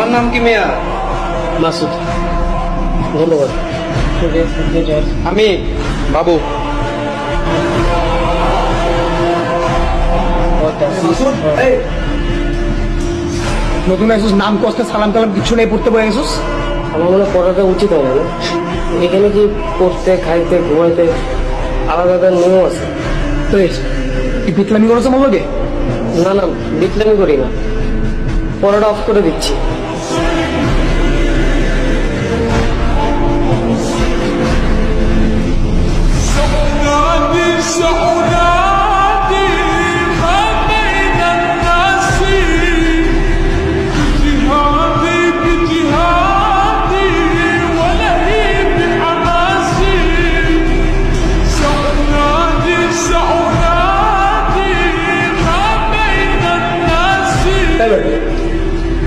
তোমার নাম কি মেয়া? মাসুদ। ধন্যবাদ। আমি বাবু। নতুন আসিস, নাম কষ্টে সালাম কালাম কিছু নেই, পড়তে বয়ে গেছিস। আমার মনে হয় পড়াটা উচিত হবে না। এখানে কি পড়তে, খাইতে, ঘুমাইতে আলাদা আলাদা নিয়ম আছে। তো কি পিতলামি করেছে আমার লোকে? না না, বিটলামি করি না, পড়াটা অফ করে দিচ্ছি।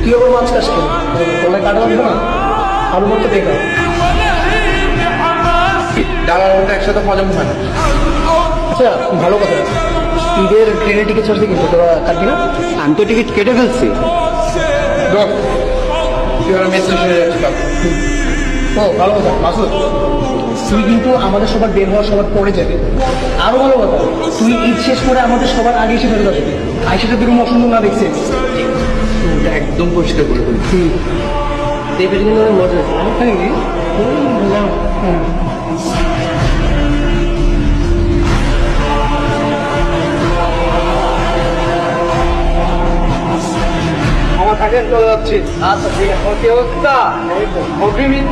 কি হবে মাছ কাজ কেন তোলে কাটা হবে না, আলু করতে দেখো। ডালার মধ্যে একসাথে হজম হয় না। আচ্ছা ভালো কথা, ঈদের ট্রেনের টিকিট ছাড়ছে কিন্তু তোরা কাটবি না? আমি তো টিকিট কেটে ফেলছি। মেসেজ হয়ে যাচ্ছে। ও ভালো কথা মাসুদ, তুই কিন্তু আমাদের সবার বের হওয়ার সবার পরে যাবে। আরো ভালো কথা, তুই ঈদ শেষ করে আমাদের সবার আগে এসে ফেরত আসবি। আইসাটা তুই অসুন্দর না দেখছে ওটা একদম পরিষ্কার করে বলছি। দেবের কিন্তু অনেক মজা আছে। আমার থাকেন, চলে যাচ্ছি। আচ্ছা ঠিক আছে। কি অবস্থা? অগ্রিমিত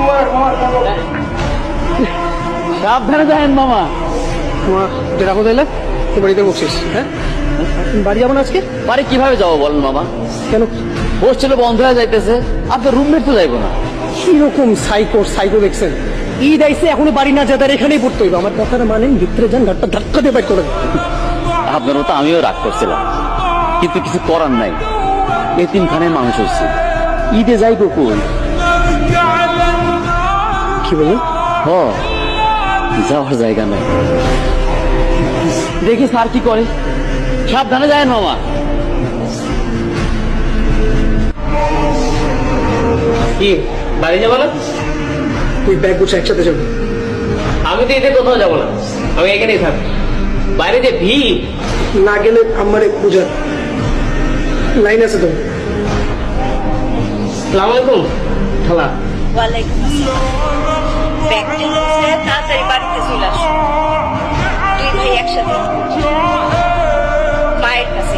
সাবধানে যাবেন মামা। তোমার যেটা কোথায় এলে তো বাড়িতে বসছিস? হ্যাঁ বাড়ি যাবো না আজকে? বাড়ি কিভাবে যাবো বলেন মামা? কেন? হোস্টেলে বন্ধ হয়ে যাইতেছে, আপনার রুমমেট তো যাইবো না। কিরকম সাইকো দেখছেন? ঈদ আইসে এখনো বাড়ি না যাদের এখানেই পড়তে হইবে। আমার কথাটা মানেন, ভিতরে যান, গাড়টা ধাক্কা দিয়ে বাইক করে দেন। আপনার মতো আমিও রাগ করছিলাম, কিন্তু কিছু করার নাই। এতিমখানায় মানুষ হচ্ছে, ঈদে যাইবো কই? কি বলুন? হ, যাওয়ার জায়গা নাই। দেখি স্যার কি করে। সাবধানে যায় মামা। কি বাড়ি যাবো না? তুই ব্যাগ গুছ, একসাথে যাবো। আমি তো এতে কোথাও যাবো না, আমি এখানেই থাকবো। বাইরে যে ভিড়, না গেলে আমার বুঝার লাইন আছে তো। সালাম আলাইকুম খালা। ওয়ালাইকুম আসসালাম। ব্যাগটা গুছিয়ে তাড়াতাড়ি বাড়িতে চলে আসো। দুই ভাই একসাথে মায়ের কাছে।